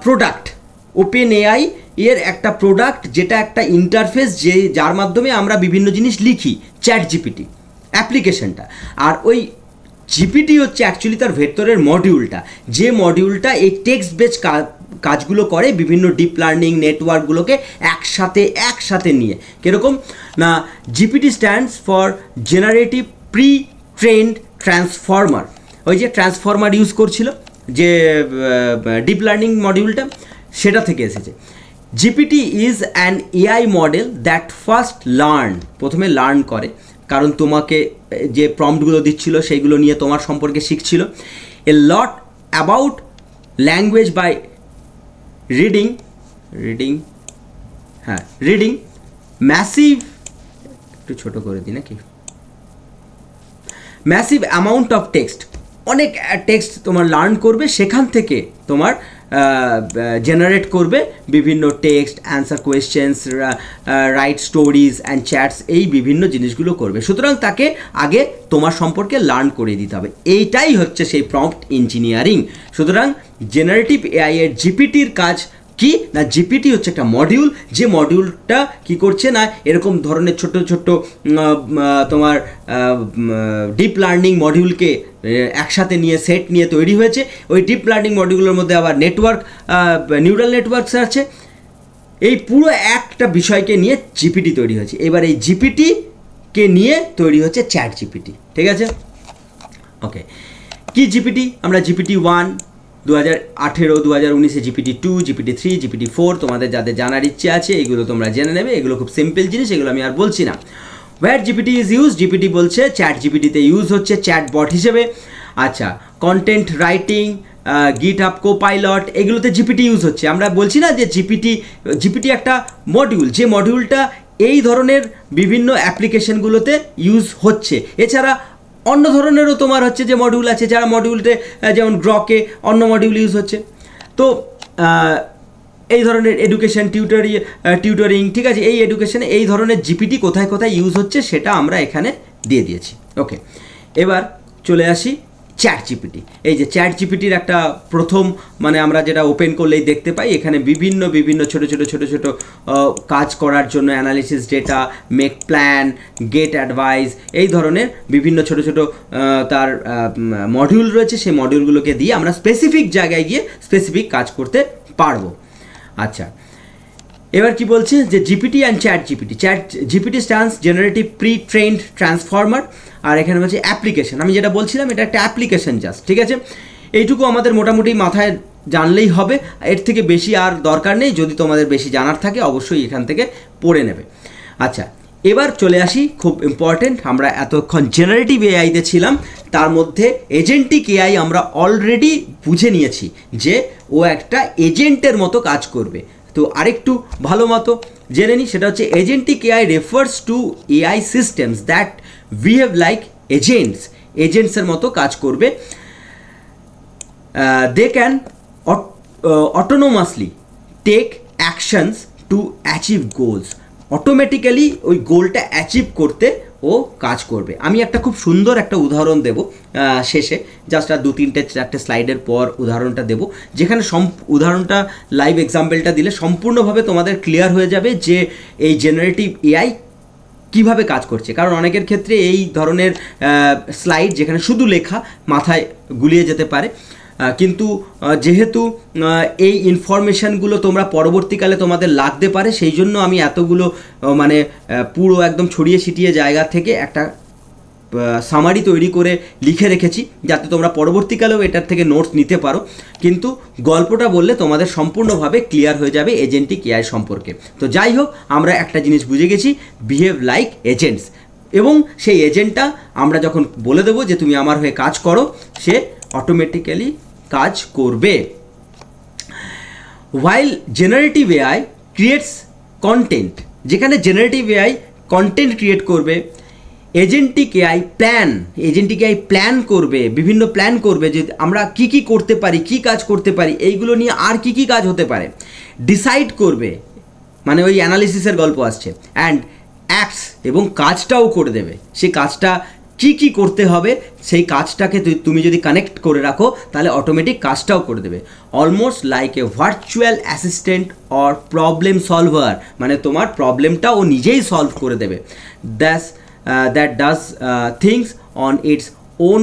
প্রোডাক্ট, ওপেন এআই এর একটা প্রোডাক্ট, যেটা একটা ইন্টারফেস, যার মাধ্যমে আমরা বিভিন্ন জিনিস লিখি, চ্যাট জিপিটি অ্যাপ্লিকেশনটা। আর ওই জিপিটি হচ্ছে অ্যাকচুয়ালি তার ভেতরের মডিউলটা, যে মডিউলটা এই টেক্সট বেস কাজগুলো করে, বিভিন্ন ডিপ লার্নিং নেটওয়ার্কগুলোকে একসাথে নিয়ে। কীরকম না, GPT stands for generative pretrained transformer. ওই যে ট্রান্সফর্মার ইউজ করছিল যে ডিপ লার্নিং মডিউলটা, সেটা থেকে এসেছে। GPT is an AI model that প্রথমে লার্ন করে, কারণ তোমাকে যে প্রম্পটগুলো দিচ্ছিল সেইগুলো নিয়ে তোমার সম্পর্কে শিখছিল। A lot about language by reading massive, একটু ছোটো করে দিই নাকি, ম্যাসিভ অ্যামাউন্ট অফ টেক্সট, অনেক টেক্সট তোমার লার্ন করবে, সেখান থেকে তোমার জেনারেট করবে বিভিন্ন text, answer questions, write stories and chats, এই বিভিন্ন জিনিসগুলো করবে। সুতরাং তাকে আগে তোমার সম্পর্কে লার্ন করে দিতে হবে, এইটাই হচ্ছে সেই প্রম্পট ইঞ্জিনিয়ারিং। সুতরাং জেনারেটিভ এআই এর জিপিটির কাজ কি না, জিপিটি হচ্ছে একটা মডিউল, যে মডিউলটা কি করছে না, এরকম ধরনের ছোট্ট তোমার ডিপ লার্নিং মডিউলকে একসাথে নিয়ে সেট নিয়ে তৈরি হয়েছে। ওই ডিপ লার্নিং মডিউলের মধ্যে আবার নিউরাল নেটওয়ার্কস আছে, এই পুরো একটা বিষয়কে নিয়ে জিপিটি তৈরি হয়েছে। এবার এই জিপিটিকে নিয়ে তৈরি হচ্ছে চ্যাট জিপিটি, ঠিক আছে। ওকে, কি জিপিটি, আমরা জিপিটি 1 2018, 2019 জিপিটি 2, জিপিটি 3, জিপিটি 4, তোমাদের যাদের জানার ইচ্ছে আছে এগুলো তোমরা জেনে নেবে, এগুলো খুব সিম্পল জিনিস, এগুলো আমি আর বলছি না। হোয়ার জিপিটি ইজ ইউজ, জিপিটি বলছে চ্যাট জিপিটিতে ইউজ হচ্ছে চ্যাট বট হিসেবে। আচ্ছা, কন্টেন্ট রাইটিং, গিটহাব কোপাইলট, এগুলোতে জিপিটি ইউজ হচ্ছে। আমরা বলছি না যে জিপিটি একটা মডিউল, যে মডিউলটা এই ধরনের বিভিন্ন অ্যাপ্লিকেশনগুলোতে ইউজ হচ্ছে। এছাড়া অন্য ধরনেরও তোমার হচ্ছে যে মডিউল আছে, যারা মডিউলতে যেমন গ্রকে অন্য মডিউল ইউজ হচ্ছে। তো এই ধরনের এডুকেশন টিউটরিং, ঠিক আছে, এই এডুকেশনে এই ধরনের জিপিটি কোথায় ইউজ হচ্ছে সেটা আমরা এখানে দিয়ে দিয়েছি। ওকে, এবার চলে আসি চ্যাট জিপিটি। এই যে চ্যাট জিপিটির একটা প্রথম, মানে আমরা যেটা ওপেন করলেই দেখতে পাই, এখানে বিভিন্ন ছোট ছোট কাজ করার জন্য analysis data, make plan, get advice, এই ধরনের বিভিন্ন ছোট তার মডিউল রয়েছে। সেই মডিউলগুলোকে দিয়ে আমরা স্পেসিফিক জায়গায় গিয়ে স্পেসিফিক কাজ করতে পারবো। আচ্ছা, এবার কি বলছে যে GPT and ChatGPT stands generative pretrained transformer, আর এখানে বলছে অ্যাপ্লিকেশন। আমি যেটা বলছিলাম এটা একটা অ্যাপ্লিকেশন জাস্ট, ঠিক আছে। এইটুকু আমাদের মোটামুটি মাথায় জানলেই হবে, এর থেকে বেশি আর দরকার নেই। যদি তোমাদের বেশি জানার থাকে অবশ্যই এখান থেকে পড়ে নেবে। আচ্ছা, এবার চলে আসি, খুব ইম্পর্টেন্ট, আমরা এতক্ষণ জেনারেটিভ এআইতে ছিলাম, তার মধ্যে এজেন্টিক এআই আমরা অলরেডি বুঝে নিয়েছি যে ও একটা এজেন্টের মতো কাজ করবে। তো আরেকটু ভালো মতো জেনে নিই, সেটা হচ্ছে agentic AI refers to AI systems that behave like এজেন্টসের মতো কাজ করবে। They can autonomously take actions to achieve goals, automatically ওই গোলটা অ্যাচিভ করতে ও কাজ করবে। আমি একটা খুব সুন্দর একটা উদাহরণ দেব শেষে, জাস্ট আর 2-3-4 স্লাইডের পর উদাহরণটা দেব, যেখানে উদাহরণটা লাইভ এক্সাম্পলটা দিলে সম্পূর্ণভাবে তোমাদের ক্লিয়ার হয়ে যাবে যে এই জেনারেটিভ এআই কীভাবে কাজ করছে। কারণ অনেকের ক্ষেত্রে এই ধরনের স্লাইড যেখানে শুধু লেখা মাথায় গুলিয়ে যেতে পারে, কিন্তু যেহেতু এই ইনফরমেশানগুলো তোমরা পরবর্তীকালে তোমাদের লাগতে পারে, সেই জন্য আমি এতগুলো মানে পুরো একদম ছড়িয়ে ছিটিয়ে জায়গা থেকে একটা সামারি তৈরি করে লিখে রেখেছি, যাতে তোমরা পরবর্তীকালেও এটার থেকে নোটস নিতে পারো। কিন্তু গল্পটা বললে তোমাদের সম্পূর্ণভাবে ক্লিয়ার হয়ে যাবে এজেন্টিক এআই সম্পর্কে। তো যাই হোক, আমরা একটা জিনিস বুঝে গেছি, বিহেভ লাইক এজেন্টস, এবং সেই এজেন্টটা আমরা যখন বলে দেবো যে তুমি আমার হয়ে কাজ করো, সে অটোমেটিক্যালি কাজ করবে। while generative AI creates content, যেখানে জেনারেটিভ এআই কন্টেন্ট ক্রিয়েট করবে, এজেন্টিক এআই প্ল্যান করবে, বিভিন্ন প্ল্যান করবে যে আমরা কি কি করতে পারি, কি কাজ করতে পারি, এইগুলো নিয়ে আর কি কি কাজ হতে পারে, ডিসাইড করবে, মানে ওই অ্যানালিসিসের গল্প আসছে, অ্যান্ড অ্যাক্টস, এবং কাজটাও করে দেবে। সেই কাজটা কি কি করতে হবে, সেই কাজটাকে তুমি যদি কানেক্ট করে রাখো তাহলে অটোমেটিক কাজটাও করে দেবে। Almost like a virtual assistant or problem solver, মানে তোমার প্রবলেমটা ও নিজেই সলভ করে দেবে। That does things on its own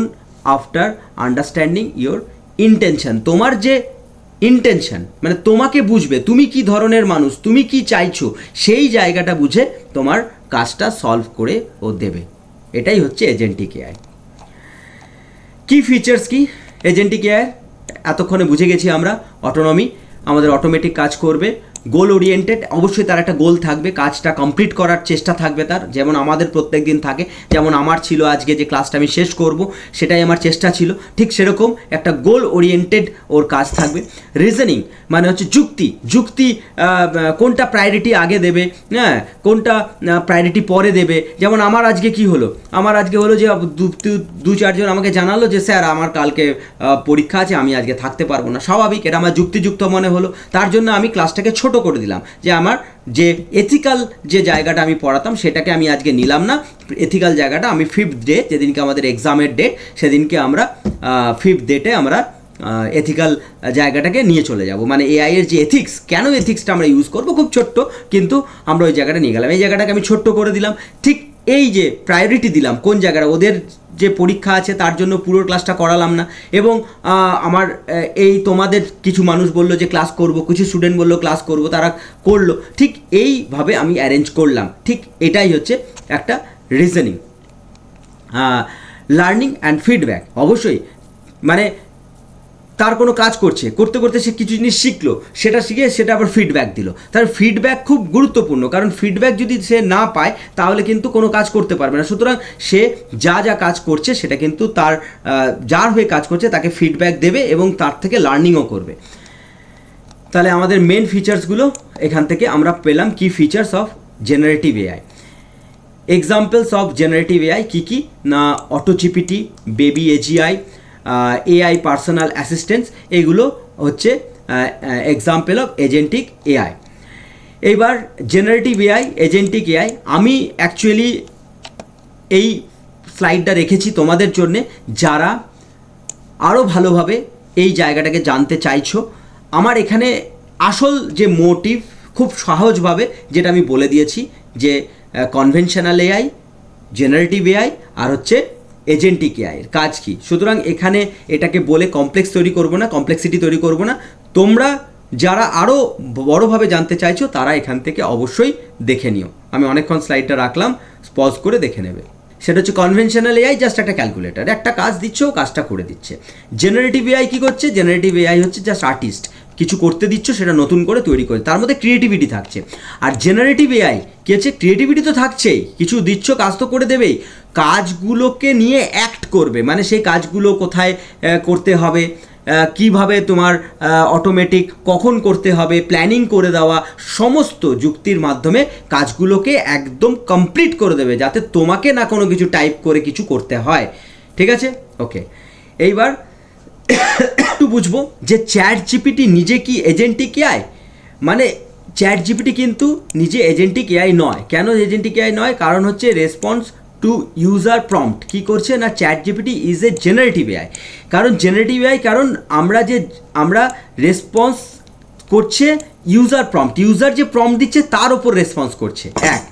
after understanding your intention. তোমার যে ইন্টেনশন, মানে তোমাকে বুঝবে, তুমি কি ধরনের মানুষ, তুমি কি চাইছো, সেই জায়গাটা বুঝে তোমার কাজটা সলভ করে ও দেবে। এটাই হচ্ছে এজেন্টিক এআই। কি ফিচার্স কি এজেন্টিক এআই? এতক্ষণে বুঝে গেছি আমরা। অটোনমি, আমাদের অটোমেটিক কাজ করবে। গোল ওরিয়েন্টেড, অবশ্যই তার একটা গোল থাকবে, কাজটা কমপ্লিট করার চেষ্টা থাকবে তার, যেমন আমাদের প্রত্যেক দিন থাকে। যেমন আমার ছিল আজকে যে ক্লাসটা আমি শেষ করব, সেটাই আমার চেষ্টা ছিল, ঠিক সেরকম একটা গোল ওরিয়েন্টেড ওর কাজ থাকবে। রিজনিং মানে হচ্ছে যুক্তি, কোনটা প্রায়োরিটি আগে দেবে, হ্যাঁ, কোনটা প্রায়োরিটি পরে দেবে। যেমন আমার আজকে কি হলো, যে 2-4 জন আমাকে জানালো যে স্যার আমার কালকে পরীক্ষা আছে, আমি আজকে থাকতে পারবো না। স্বাভাবিক, এটা আমার যুক্তিযুক্ত মনে হলো, তার জন্য আমি ক্লাসটাকে ছোট করে দিলাম, যে আমার যে এথিক্যাল যে জায়গাটা আমি পড়াতাম সেটাকে আমি আজকে নিলাম না। এথিক্যাল জায়গাটা আমি 5th ডে, যেদিনকে আমাদের এক্সামের ডেট, সেদিনকে আমরা 5th ডেটে আমরা এথিক্যাল জায়গাটাকে নিয়ে চলে যাব। মানে এআই এর যে এথিক্স, কেন এথিক্সটা আমরা ইউজ করবো, খুব ছোট্ট, কিন্তু আমরা ওই জায়গাটা নিয়ে গেলাম। এই জায়গাটাকে আমি ছোট্ট করে দিলাম। ঠিক এই যে প্রায়োরিটি দিলাম কোন জায়গাটা, ওদের যে পরীক্ষা আছে তার জন্য পুরো ক্লাসটা করালাম না, এবং আমার এই তোমাদের কিছু মানুষ বললো যে ক্লাস করব, কিছু স্টুডেন্ট বললো ক্লাস করব, তারা করলো, ঠিক এইভাবে আমি অ্যারেঞ্জ করলাম। ঠিক এটাই হচ্ছে একটা রিজনিং। লার্নিং অ্যান্ড ফিডব্যাক, অবশ্যই মানে তার কোনো কাজ করতে করতে সে কিছু জিনিস শিখলো, সেটা শিখে সেটা আবার ফিডব্যাক দিল। তার ফিডব্যাক খুব গুরুত্বপূর্ণ, কারণ ফিডব্যাক যদি সে না পায় তাহলে কিন্তু কোনো কাজ করতে পারবে না। সুতরাং সে যা কাজ করছে সেটা কিন্তু তার যার হয়ে কাজ করছে তাকে ফিডব্যাক দেবে এবং তার থেকে লার্নিংও করবে। তাহলে আমাদের মেন ফিচার্সগুলো এখান থেকে আমরা পেলাম, কি features of generative AI. Examples of generative AI কী কী না, AutoGPT, baby AGI, AI personal assistants, এগুলো হচ্ছে এক্সাম্পল অফ এজেন্টিক এআই। এইবার জেনারেটিভ এআই, এজেন্টিক এআই, আমি অ্যাকচুয়ালি এই স্লাইডটা রেখেছি তোমাদের জন্যে যারা আরও ভালোভাবে এই জায়গাটাকে জানতে চাইছো। আমার এখানে আসল যে মোটিভ, খুব সহজভাবে যেটা আমি বলে দিয়েছি, যে কনভেনশনাল এআই, জেনারেটিভ এআই আর হচ্ছে এজেন্টিক এআই এর কাজ কী। সুতরাং এখানে এটাকে বলে কমপ্লেক্সিটি তৈরি করব না। তোমরা যারা আরও বড়োভাবে জানতে চাইছো তারা এখান থেকে অবশ্যই দেখে নিও। আমি অনেকক্ষণ স্লাইডটা রাখলাম, পজ করে দেখে নেবে। সেটা হচ্ছে কনভেনশনাল এআই, জাস্ট একটা ক্যালকুলেটার, একটা কাজ দিচ্ছ ও কাজটা করে দিচ্ছে। জেনারেটিভ এআই কী করছে? জেনারেটিভ এআই হচ্ছে জাস্ট আর্টিস্ট, কিছু করতে দিচ্ছ সেটা নতুন করে তৈরি করে, তার মধ্যে ক্রিয়েটিভিটি থাকছে। আর জেনারেটিভ এআই কী হচ্ছে? ক্রিয়েটিভিটি তো থাকছেই, কিছু দিচ্ছ কাজ তো করে দেবেই, কাজগুলোকে নিয়ে অ্যাক্ট করবে, মানে সেই কাজগুলো কোথায় করতে হবে, কিভাবে তোমার অটোমেটিক কখন করতে হবে, প্ল্যানিং করে দেওয়া, সমস্ত যুক্তির মাধ্যমে কাজগুলোকে একদম কমপ্লিট করে দেবে, যাতে তোমাকে না কোনো কিছু টাইপ করে কিছু করতে হয়। ঠিক আছে, ওকে। এইবার একটু বুঝবো যে চ্যাট জিপিটি নিজে কি এজেন্টিক এআই? মানে চ্যাট জিপিটি কিন্তু নিজে এজেন্টিক এআই নয়। কেন এজেন্টিক এআই নয়? কারণ হচ্ছে রেসপন্স টু ইউজার প্রম্পট কী করছে না, chat GPT is a generative AI. কারণ জেনারেটিভ এআই, কারণ আমরা রেসপন্স করছে ইউজার প্রম্পট, ইউজার যে প্রম্পট দিচ্ছে তার ওপর রেসপন্স করছে। এক,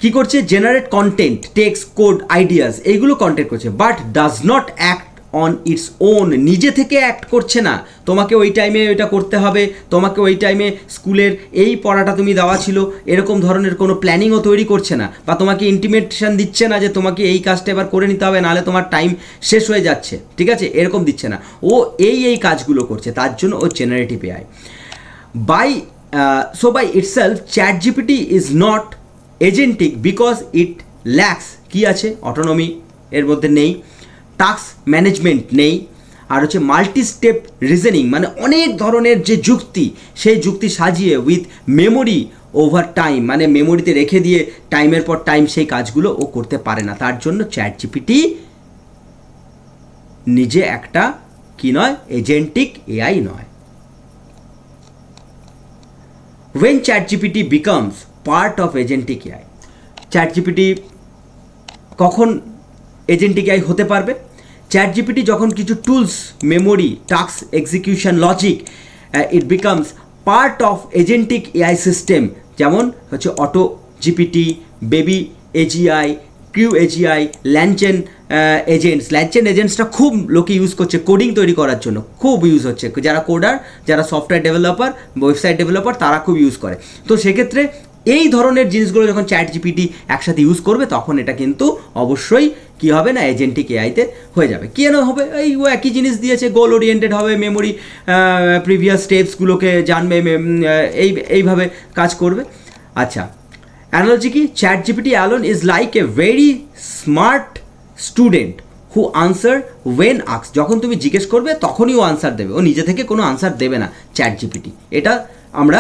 কী করছে? Generate content, text, code, ideas, এইগুলো কন্টেন্ট করছে, but does not act on its own, নিজে থেকে অ্যাক্ট করছে না। তোমাকে ওই টাইমে ওইটা করতে হবে, তোমাকে ওই টাইমে স্কুলের এই পড়াটা তুমি দেওয়া ছিল, এরকম ধরনের কোনো প্ল্যানিংও তৈরি করছে না, বা তোমাকে ইন্টিমেশন দিচ্ছে না যে তোমাকে এই কাজটা এবার করে নিতে হবে, নাহলে তোমার টাইম শেষ হয়ে যাচ্ছে। ঠিক আছে, এরকম দিচ্ছে না, ও এই কাজগুলো করছে, তার জন্য ও generative AI. By itself ChatGPT is not agentic because it lacks, কি আছে? অটোনমি এর মধ্যে নেই, টাস্ক ম্যানেজমেন্ট নেই, আর হচ্ছে মাল্টি স্টেপ রিজনিং, মানে অনেক ধরনের যে যুক্তি, সেই যুক্তি সাজিয়ে উইথ মেমোরি ওভার টাইম, মানে মেমোরিতে রেখে দিয়ে টাইমের পর টাইম সেই কাজগুলো ও করতে পারে না। তার জন্য চ্যাট জিপিটি নিজে একটা কি নয়, এজেন্টিক এআই নয়। when ChatGPT becomes part of agentic AI, ChatGPT কখন এজেন্টিক এআই হতে পারবে? ChatGPT যখন কিছু tools, memory, task execution, logic, it becomes part of agentic AI system, যেমন হচ্ছে AutoGPT, baby AGI, Q AGI, LangChain এজেন্টসটা খুব লোকে ইউজ করছে কোডিং তৈরি করার জন্য, খুব ইউজ হচ্ছে, যারা কোডার, যারা সফটওয়্যার ডেভেলপার, ওয়েবসাইট ডেভেলপার, তারা খুব ইউজ করে। তো সেক্ষেত্রে এই ধরনের জিনিসগুলো যখন চ্যাট জিপিটি একসাথে ইউজ করবে, তখন এটা কিন্তু অবশ্যই কী হবে না, এজেন্টিক এআইতে হয়ে যাবে। কেন হবে? ও একই জিনিস দিয়েছে, গোল ওরিয়েন্টেড হবে, মেমোরি প্রিভিয়াস স্টেপসগুলোকে জানবে, এইভাবে কাজ করবে। আচ্ছা, অ্যানালজি কি? ChatGPT alone is like a very smart student who answer when আক্স, যখন তুমি জিজ্ঞেস করবে তখনই ও আনসার দেবে, ও নিজে থেকে কোনো আনসার দেবে না চ্যাট জিপিটি। এটা আমরা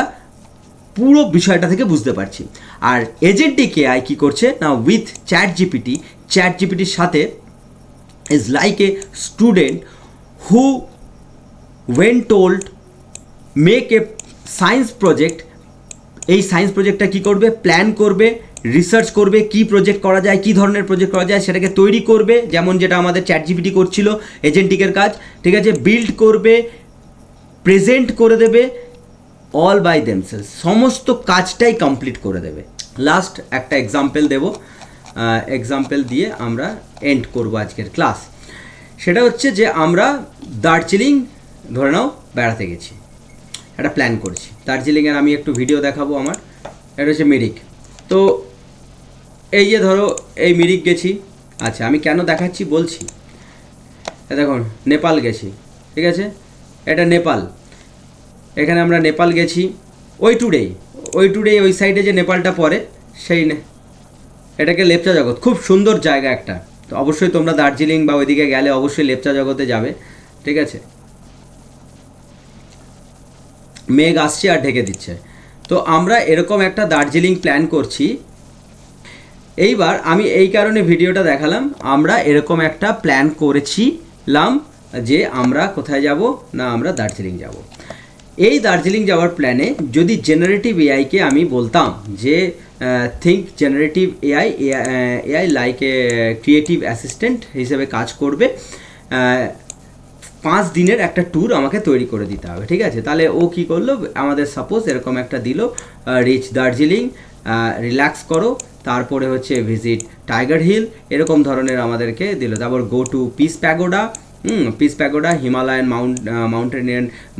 পুরো বিষয়টা থেকে বুঝতে পারছি। আর এজেন্টিক এআই কী করছে না, উইথ চ্যাট জিপিটির সাথে is like a student who when told make a science project, এই সায়েন্স প্রজেক্টটা কী করবে? প্ল্যান করবে, রিসার্চ করবে, কি প্রজেক্ট করা যায়, কী ধরনের প্রজেক্ট করা যায়, সেটাকে তৈরি করবে, যেমন যেটা আমাদের চ্যাট জিপিটি করছিল, এজেন্টিকের কাজ। ঠিক আছে, বিল্ড করবে, প্রেজেন্ট করে দেবে, অল বাই দেমসেলস, সমস্ত কাজটাই কমপ্লিট করে দেবে। লাস্ট একটা এক্সাম্পল দেব, এক্সাম্পল দিয়ে আমরা এন্ড করব আজকের ক্লাস। সেটা হচ্ছে যে আমরা দার্জিলিং ধরে নাও বেড়াতে গেছি, একটা প্ল্যান করছি দার্জিলিংয়ের, আমি একটু ভিডিও দেখাবো আমার। এটা হচ্ছে মিরিক। তো এই যে ধরো এই মিরিক গেছি। আচ্ছা, আমি কেন দেখাচ্ছি বলছি। দেখুন, নেপাল গেছি, ঠিক আছে, এটা নেপাল, এখানে আমরা নেপাল গেছি। ওই টুডে ওই সাইডে যে নেপালটা পড়ে, সেই এটাকে লেপচা জগৎ, খুব সুন্দর জায়গা একটা। তো অবশ্যই তোমরা দার্জিলিং বা ওইদিকে গেলে অবশ্যই লেপচা জগতে যাবে। ঠিক আছে, মেঘ আসছে আর ঢেকে দিচ্ছে। তো আমরা এরকম একটা দার্জিলিং প্ল্যান করছি। এইবার আমি এই কারণে ভিডিওটা দেখালাম, আমরা এরকম একটা প্ল্যান করেছিলাম যে আমরা কোথায় যাব না, আমরা দার্জিলিং যাব। এই দার্জিলিং যাওয়ার প্ল্যানে যদি জেনারেটিভ এআইকে আমি বলতাম যে থিঙ্ক জেনারেটিভ এআই লাইক এ ক্রিয়েটিভ অ্যাসিস্ট্যান্ট হিসেবে কাজ করবে, 5 দিনের একটা ট্যুর আমাকে তৈরি করে দিতে হবে। ঠিক আছে, তাহলে ও কী করলো, আমাদের সাপোজ এরকম একটা দিল, রিচ দার্জিলিং, রিল্যাক্স করো, তারপরে হচ্ছে ভিজিট টাইগার হিল, এরকম ধরনের আমাদেরকে দিল। তারপর go to piece pagoda, Himalayan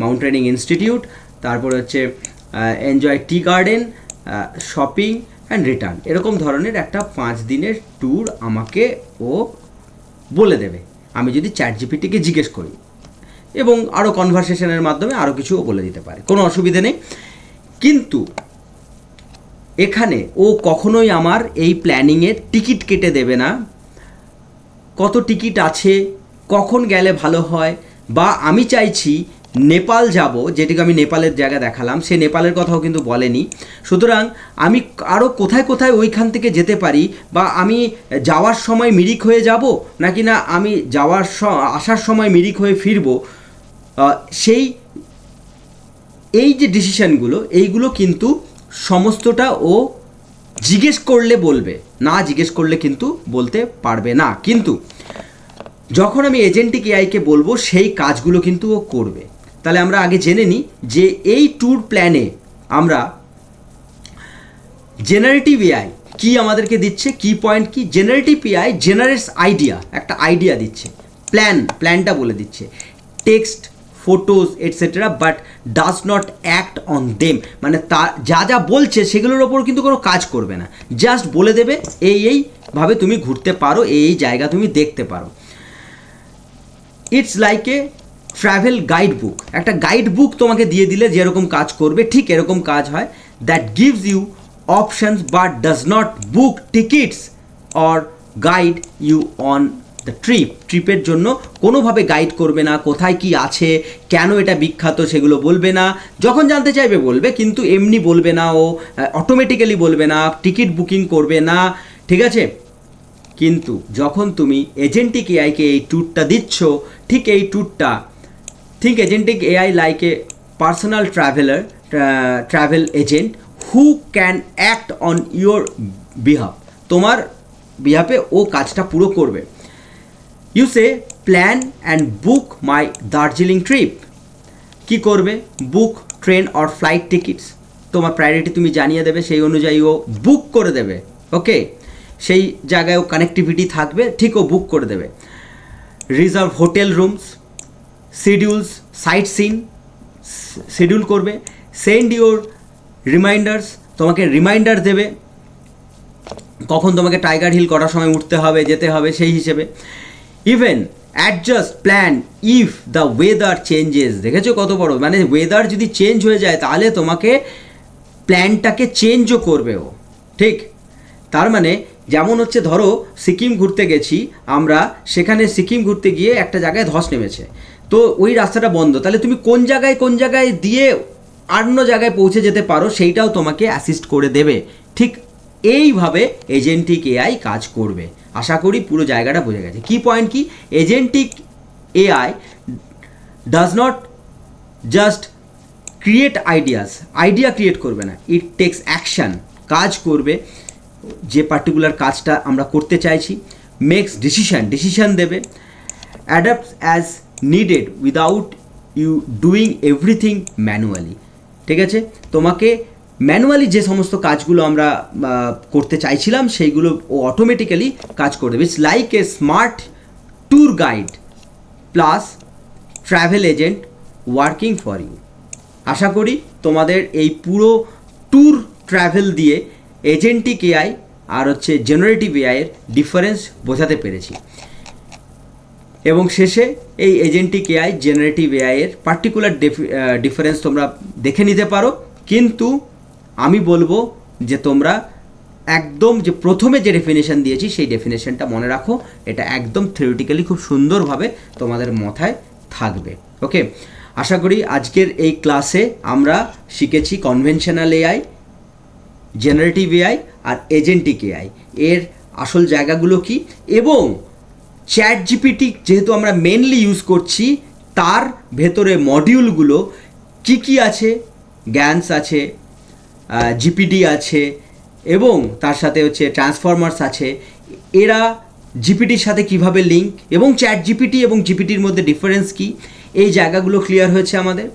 mountaineering institute, তারপরে হচ্ছে enjoy tea garden, shopping and return, এরকম ধরনের একটা 5 দিনের ট্যুর আমাকে ও বলে দেবে আমি যদি চ্যাট জিপিটিকে জিজ্ঞেস করি, এবং আরও কনভারসেশনের মাধ্যমে আরও কিছুও বলে দিতে পারে, কোনো অসুবিধে নেই। কিন্তু এখানে ও কখনোই আমার এই প্ল্যানিংয়ের টিকিট কেটে দেবে না, কত টিকিট আছে, কখন গেলে ভালো হয়, বা আমি চাইছি নেপাল যাব, যেটিকে আমি নেপালের জায়গা দেখালাম, সে নেপালের কথাও কিন্তু বলেনি। সুতরাং আমি আরও কোথায় কোথায় ওইখান থেকে যেতে পারি, বা আমি যাওয়ার সময় মিরিক হয়ে যাব নাকি না আমি আসার সময় মিরিক হয়ে ফিরব, সেই এই যে ডিসিশানগুলো, এইগুলো কিন্তু সমস্তটা ও জিজ্ঞেস করলে বলবে, না জিজ্ঞেস করলে কিন্তু বলতে পারবে না। কিন্তু যখন আমি এজেন্টিক এআইকে বলবো সেই কাজগুলো কিন্তু ও করবে। তাহলে আমরা আগে জেনে নিই যে এই ট্যুর প্ল্যানে আমরা জেনারেটিভ এআই কি আমাদেরকে দিচ্ছে, কি পয়েন্ট কি। জেনারেটিভ এআই জেনারেটস আইডিয়া, একটা আইডিয়া দিচ্ছে, প্ল্যানটা বলে দিচ্ছে, text, photos etcetera, but does not act on them, মানে তা যা যা বলছে সেগুলোর ওপর কিন্তু কোনো কাজ করবে না, জাস্ট বলে দেবে এইভাবে তুমি ঘুরতে পারো, এই জায়গা তুমি দেখতে পারো। It's like a travel guide book, একটা গাইড বুক তোমাকে দিয়ে দিলে যেরকম কাজ করবে ঠিক এরকম কাজ হয়। That gives you options but does not book tickets or guide you on the ট্রিপের জন্য কোনোভাবে গাইড করবে না, কোথায় কি আছে, কেন এটা বিখ্যাত সেগুলো বলবে না, যখন জানতে চাইবে বলবে, কিন্তু এমনি বলবে না, ও অটোমেটিক্যালি বলবে না, টিকিট বুকিং করবে না, ঠিক আছে। কিন্তু যখন তুমি এজেন্টিক এআইকে এই ট্যুরটা দিচ্ছ, ঠিক এই ট্যুরটা, think agentic AI like a personal travel agent who can act on your behalf, তোমার বিহাফে ও কাজটা পুরো করবে। You say plan and book my Darjeeling trip, কী করবে, book train or flight tickets, তোমার প্রায়োরিটি তুমি জানিয়ে দেবে, সেই অনুযায়ী ও বুক করে দেবে, ওকে, সেই জায়গায় ও কানেক্টিভিটি থাকবে, ঠিক ও বুক করে দেবে। Reserve hotel rooms, schedules, sight seen schedule করবে, সেন্ড ইউর রিমাইন্ডার্স, তোমাকে রিমাইন্ডার দেবে কখন তোমাকে টাইগার হিল কটার সময় উঠতে হবে, যেতে হবে সেই হিসেবে। Even adjust plan if the weather changes, দেখেছো কত বড়, মানে ওয়েদার যদি চেঞ্জ হয়ে যায় তাহলে তোমাকে প্ল্যানটাকে চেঞ্জও করবে ও, ঠিক। তার মানে যেমন হচ্ছে ধরো সিকিম ঘুরতে গেছি আমরা, সেখানে সিকিম ঘুরতে গিয়ে একটা জায়গায় ধস নেমেছে, তো ওই রাস্তাটা বন্ধ, তাহলে তুমি কোন জায়গায় দিয়ে অন্য জায়গায় পৌঁছে যেতে পারো সেইটাও তোমাকে অ্যাসিস্ট করে দেবে। ঠিক এইভাবে এজেন্টিক এআই কাজ করবে। আশা করি পুরো জায়গাটা বোঝা গেছে। কি পয়েন্ট কি, agentic AI does not just create idea create করবে না, ইট টেক্স অ্যাকশান, কাজ করবে, যে পার্টিকুলার কাজটা আমরা করতে চাইছি, মেক্স ডিসিশান দেবে, adapts as needed without you doing everything manually, ঠিক আছে। তোমাকে ম্যানুয়ালি যে সমস্ত কাজগুলো আমরা করতে চাইছিলাম সেইগুলো ও অটোমেটিক্যালি কাজ করে দেবে। It's like a smart tour guide plus travel agent working for you. আশা করি তোমাদের এই পুরো ট্যুর ট্রাভেল দিয়ে এজেন্টিক এআই আর হচ্ছে জেনারেটিভ এআইয়ের ডিফারেন্স বোঝাতে পেরেছি। এবং শেষে এই এজেন্টিক এআই জেনারেটিভ এআইয়ের পার্টিকুলার ডিফারেন্স তোমরা দেখে নিতে পারো, কিন্তু আমি বলবো যে তোমরা একদম যে প্রথমে যে ডেফিনেশন দিয়েছি সেই ডেফিনেশনটা মনে রাখো, এটা একদম থিওরিটিক্যালি খুব সুন্দরভাবে তোমাদের মাথায় থাকবে। ওকে, আশা করি আজকের এই ক্লাসে আমরা শিখেছি কনভেনশনাল এআই, জেনারেটিভ এআই আর এজেন্টিক এআই এর আসল জায়গাগুলো কি, এবং চ্যাট জিপিটি যেহেতু আমরা মেনলি ইউজ করছি তার ভেতরে মডিউলগুলো কি কি আছে, গ্যান্স আছে, জিপিডি আছে, এবং তার সাথে হচ্ছে ট্রান্সফরমার্স আছে, এরা জিপিটির সাথে কিভাবে লিঙ্ক, এবং চ্যাট জিপিটি এবং জিপিটির মধ্যে ডিফারেন্স কি, এই জায়গাগুলো ক্লিয়ার হয়েছে আমাদের।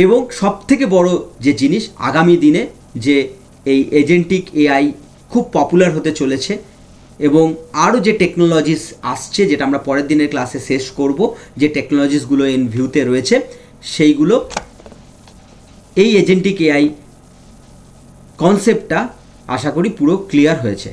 এবং সবথেকে বড় যে জিনিস আগামী দিনে যে এই এজেন্টিক এআই খুব পপুলার হতে চলেছে, এবং আরও যে টেকনোলজিস আসছে যেটা আমরা পরের দিনের ক্লাসে শেষ করব, যে টেকনোলজিসগুলো ইন ভিউতে রয়েছে সেইগুলো এই এজেন্টিক এআই কনসেপ্টটা আশা করি পুরো ক্লিয়ার হয়েছে।